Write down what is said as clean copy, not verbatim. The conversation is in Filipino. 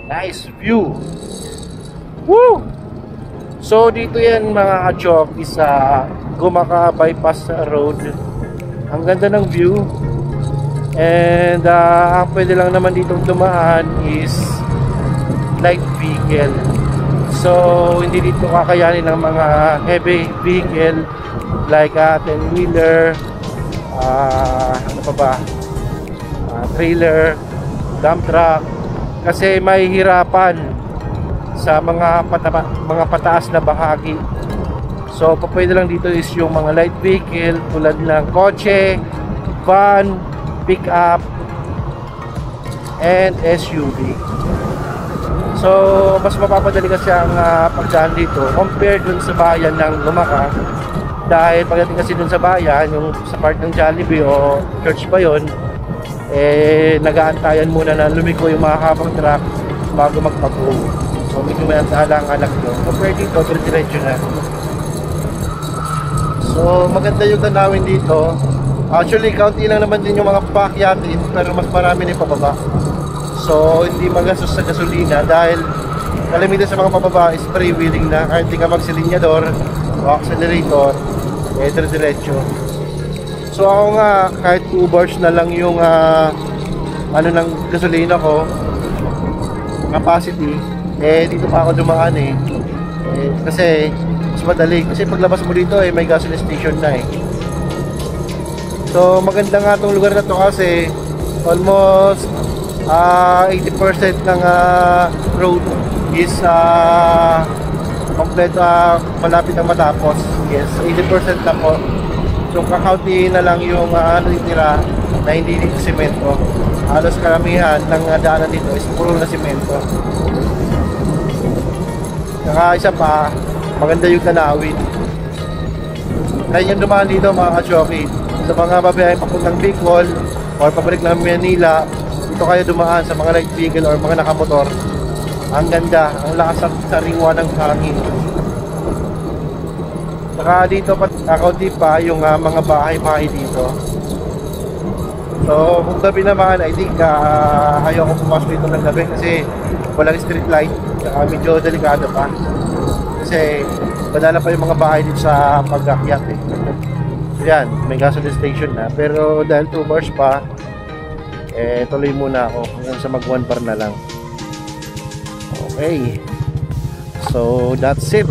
Nice view. Woo! So dito yan mga ka-jockey sa Gumaka Bypass Road. Ang ganda ng view. And ang pwede lang naman ditong dumaan is light vehicle. So hindi dito kakayanin ng mga heavy vehicle like 10-wheeler, ano pa ba, trailer, dump truck, kasi may hirapan sa mga pataas na bahagi. So pwede lang dito is yung mga light vehicle tulad ng kotse, van, pick-up, and SUV. So mas mapapadali kasi ang pagdaan dito compared dun sa bayan ng Gumaka. Dahil pagdating kasi dun sa bayan, yung sa part ng Jollibee o church ba yun, nag-aantayan muna na lumiko yung mahabang truck bago magpag-go. So medyo may alang-alang doon. Compare dito, diretso na. So maganda yung tanawin dito. Actually, kaunti lang naman din yung mga paakyatin, pero mas marami na yung pababa. So hindi magastos sa gasolina dahil kalimitan sa mga pababa is free-wheeling na. Kahit di ka magsilinyador o accelerator, diretso. So ako nga, kahit 2 bars na lang yung ng gasolina ko, capacity, dito pa ako dumaan kasi mas madali. Kasi paglabas mo dito may gasoline station na So maganda nga itong lugar na to kasi almost 80% ng road is kompleto, malapit ang matapos. Yes, 80% na po. So kakaunti na lang yung titira na hindi dito semento. Halos karamihan ng daanan dito is puro na semento. Saka isa pa, maganda yung tanawin. Kaya yung dumaan dito mga ka-jockey, sa mga babayahin papuntang Bicol or pabalik ng Manila, dito kayo dumaan sa mga light vehicle or mga nakamotor. Ang ganda, ang lakas ng sariwa ng hangin. Saka dito kaunti pa yung mga bahay-bahay dito. So kung gabi naman, I think ayaw ko pumasok dito ng gabi kasi walang street light. Saka medyo delikado pa. Kasi badala pa yung mga bahay dito sa pag-akyat Yan, may gasoline station na. Pero dahil 2 bars pa, tuloy muna ako hanggang sa mag 1 bar na lang. Okay. So that's it.